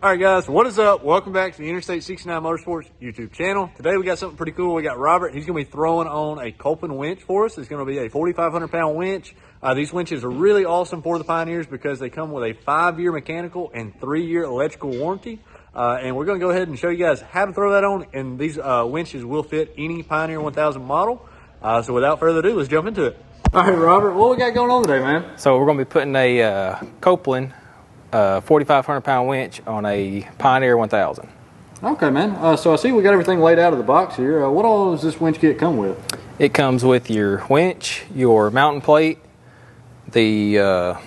All right, guys, what is up? Welcome back to the Interstate 69 Motorsports YouTube channel. Today we got something pretty cool. We got Robert. He's going to be throwing on a KOLPIN winch for us. It's going to be a 4,500-pound winch. These winches are really awesome for the Pioneers because they come with a 5-year mechanical and 3-year electrical warranty. And we're going to go ahead and show you guys how to throw that on. And these winches will fit any Pioneer 1000 model. So without further ado, let's jump into it. All right, Robert, what we got going on today, man? So we're going to be putting a KOLPIN 4,500-pound winch on a Pioneer 1000. Okay, man. So I see we got everything laid out of the box here. What all does this winch kit come with? It comes with your winch, your mounting plate, the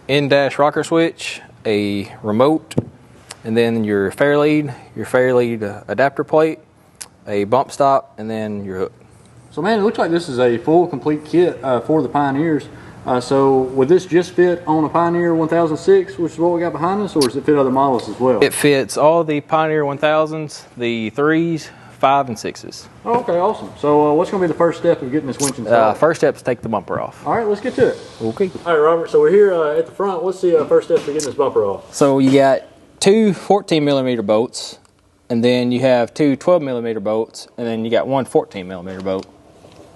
in-dash rocker switch, a remote, and then your fairlead adapter plate, a bump stop, and then your hook. So, man, it looks like this is a full, complete kit for the Pioneers. So would this just fit on a Pioneer 1006, which is what we got behind us, or does it fit other models as well? It fits all the Pioneer 1000s, the 3s, 5s, and 6s. Oh, okay, awesome. So what's going to be the first step of getting this winch installed? First step is take the bumper off. All right, let's get to it. Okay. All right, Robert, so we're here at the front. What's the first step for getting this bumper off? So you got two 14mm bolts, and then you have two 12mm bolts, and then you got one 14mm bolt.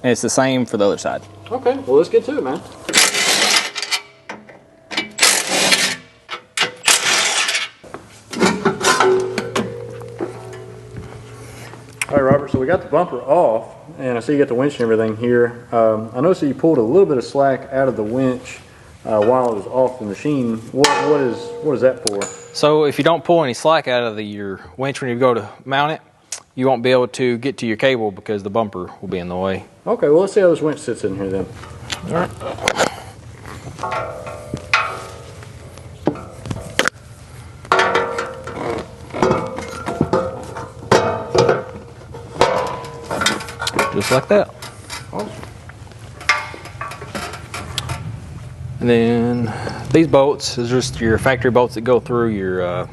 And it's the same for the other side. Okay, well, let's get to it, man. All right, Robert, so we got the bumper off, and I see you got the winch and everything here. I noticed that you pulled a little bit of slack out of the winch while it was off the machine. What is that for? So if you don't pull any slack out of your winch when you go to mount it, you won't be able to get to your cable because the bumper will be in the way. Okay, well, let's see how this winch sits in here then. All right. Just like that. Awesome. And then these bolts is just your factory bolts that go through your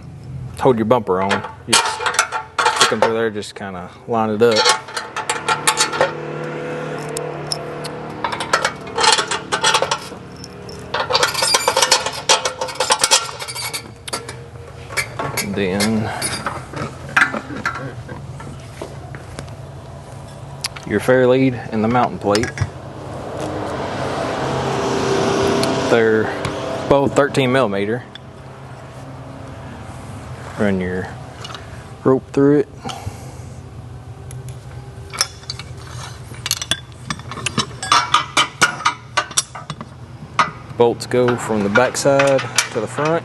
hold your bumper on. You just stick them through there, just kind of line it up. And then your fairlead and the mounting plate. They're both 13mm. Run your rope through it. Bolts go from the back side to the front.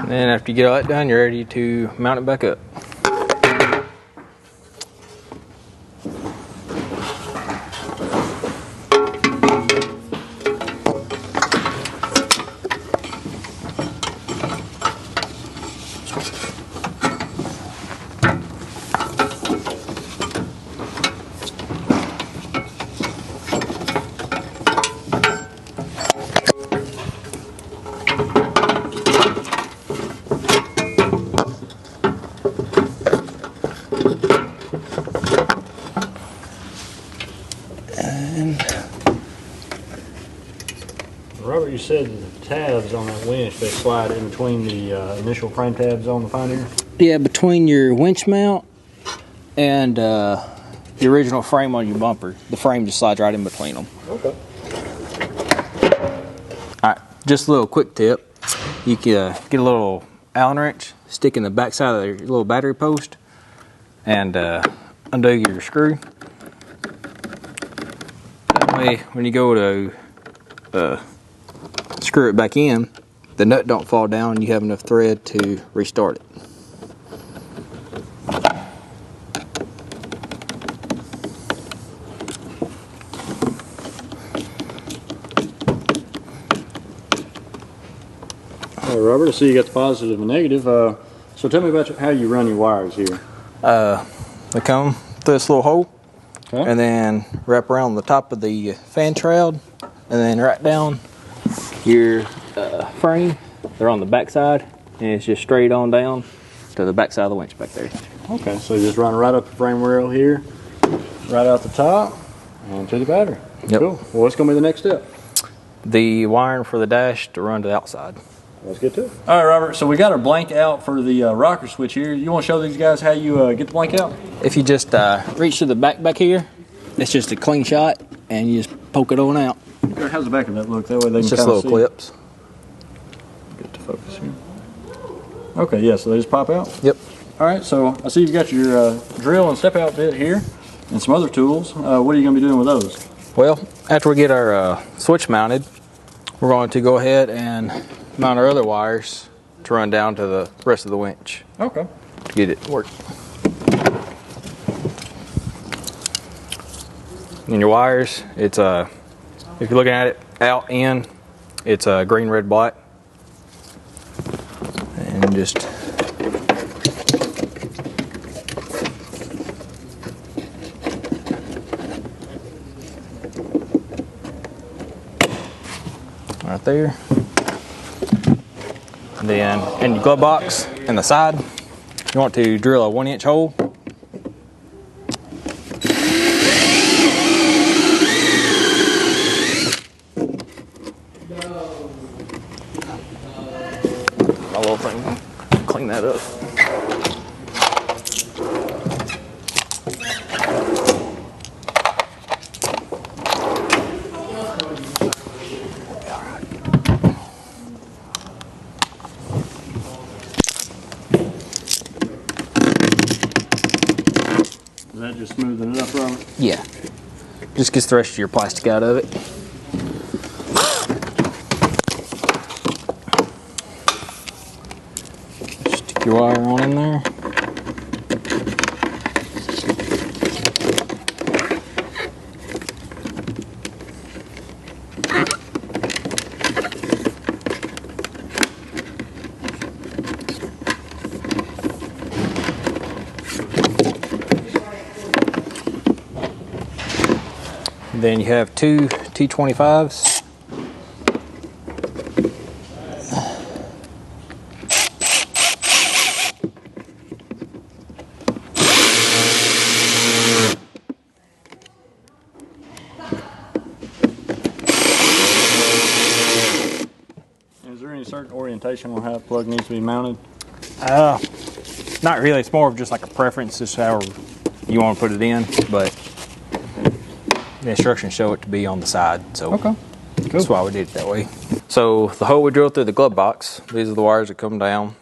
And then after you get all that done, you're ready to mount it back up. Robert, you said the tabs on that winch, they slide in between the initial frame tabs on the Pioneer? Yeah, between your winch mount and the original frame on your bumper. The frame just slides right in between them. Okay. All right, just a little quick tip. you can get a little Allen wrench, stick in the back side of your little battery post, and undo your screw. That way, when you go to screw it back in, the nut don't fall down and you have enough thread to restart it. All right, Robert, I see you got the positive and negative. So tell me about how you run your wires here. They come through this little hole, Okay. and then wrap around the top of the fan shroud, and then right down your frame. They're on the back side, and it's just straight on down to the back side of the winch back there. Okay, so you just run right up the frame rail here, right out the top, and to the battery. Yep. Cool. Well, what's going to be the next step? The wiring for the dash to run to the outside. Let's get to it. All right, Robert, so we got our blank out for the rocker switch here. You want to show these guys how you get the blank out? If you just reach to the back here, it's just a clean shot, and you just poke it on out. How's the back of that look? That way they It's can just kind of little see. clips. Get to focus here. Okay, yeah, so they just pop out? Yep. All right, so I see you've got your drill and step out bit here and some other tools. What are you going to be doing with those? Well, after we get our switch mounted, we're going to go ahead and mount our other wires to run down to the rest of the winch Okay. to get it working. And your wires, it's if you're looking at it out in, it's green, red, black, and just right there. And then in your glove box in the side, you want to drill a 1-inch hole. My little thing, clean that up. Is that just smoothing it up, Robert? Yeah, just gets the rest of your plastic out of it. Stick your wire on in there. Then you have two T25s. Is there any certain orientation on how that plug needs to be mounted? Not really. It's more of just like a preference, just however you want to put it in. But the instructions show it to be on the side, so Okay. that's why we did it that way. So the hole we drilled through the glove box, these are the wires that come down.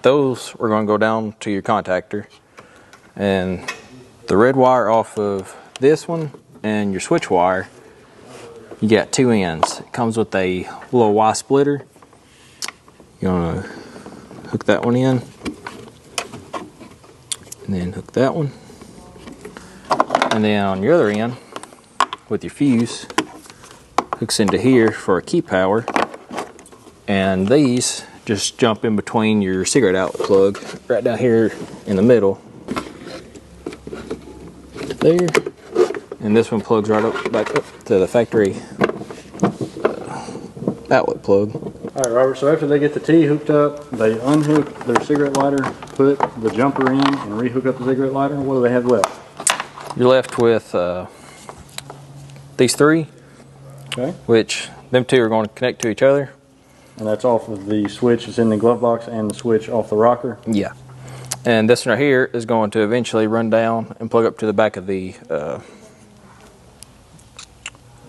Those are going to go down to your contactor. And the red wire off of this one and your switch wire, you got two ends. It comes with a little Y splitter. You're going to hook that one in, and then hook that one. And then on your other end, with your fuse, hooks into here for a key power, and these just jump in between your cigarette outlet plug right down here in the middle there, and this one plugs right up back up to the factory outlet plug. All right, Robert, so after they get the T hooked up, they unhook their cigarette lighter, put the jumper in, and rehook up the cigarette lighter. What do they have left? You're left with these three, Okay. which them two are going to connect to each other. And that's off of the switch that's in the glove box and the switch off the rocker. Yeah. And this one right here is going to eventually run down and plug up to the back of the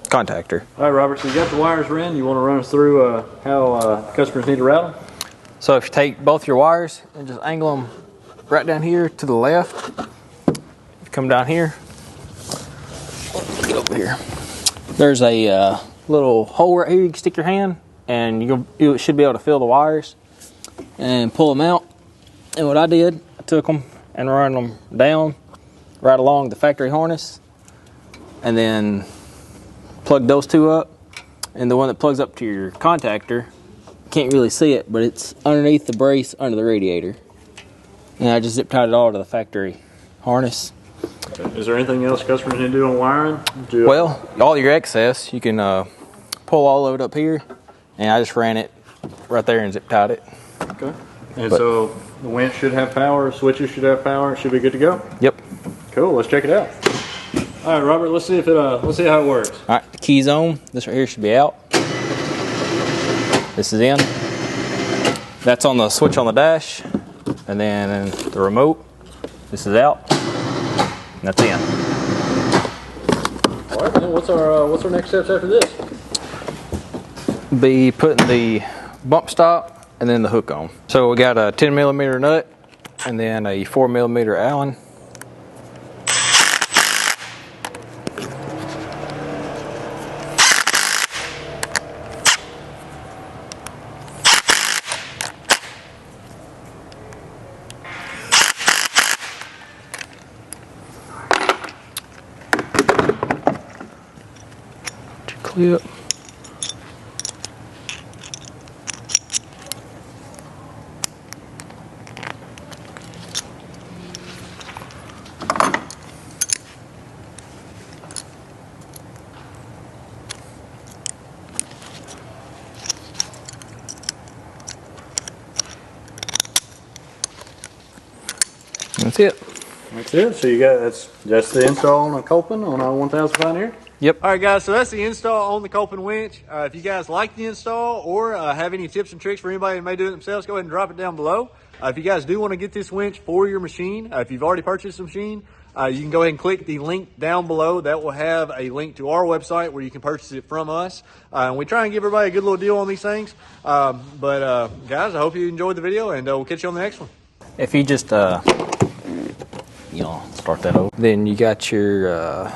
contactor. All right, Robert, so you got the wires ran. You want to run us through how customers need to route them? So if you take both your wires and just angle them right down here to the left, come down here, get over here. There's a little hole right here. You can stick your hand, and you should be able to feel the wires and pull them out. And what I did, I took them and run them down right along the factory harness, and then plug those two up. And the one that plugs up to your contactor, can't really see it, but it's underneath the brace under the radiator. And I just zip tied it all to the factory harness. Is there anything else customers need to do on wiring? Well, all your excess, you can pull all of it up here, and I just ran it right there and zip tied it. Okay. And so the winch should have power, switches should have power, it should be good to go? Yep. Cool, let's check it out. All right, Robert, let's see how it works. All right, the key's on. This right here should be out. This is in. That's on the switch on the dash, and then the remote. This is out. And that's in. All right, man. What's our next steps after this? Be putting the bump stop and then the hook on. So we got a 10mm nut and then a 4mm Allen. Clip. That's it. That's it. So that's the install on a KOLPIN on a 1000 Pioneer. Yep. All right, guys, so that's the install on the KOLPIN winch. If you guys like the install or have any tips and tricks for anybody who may do it themselves, go ahead and drop it down below. If you guys do want to get this winch for your machine, if you've already purchased the machine, you can go ahead and click the link down below. That will have a link to our website where you can purchase it from us. And we try and give everybody a good little deal on these things. Guys, I hope you enjoyed the video, and we'll catch you on the next one. If you just, start that over. Then you got your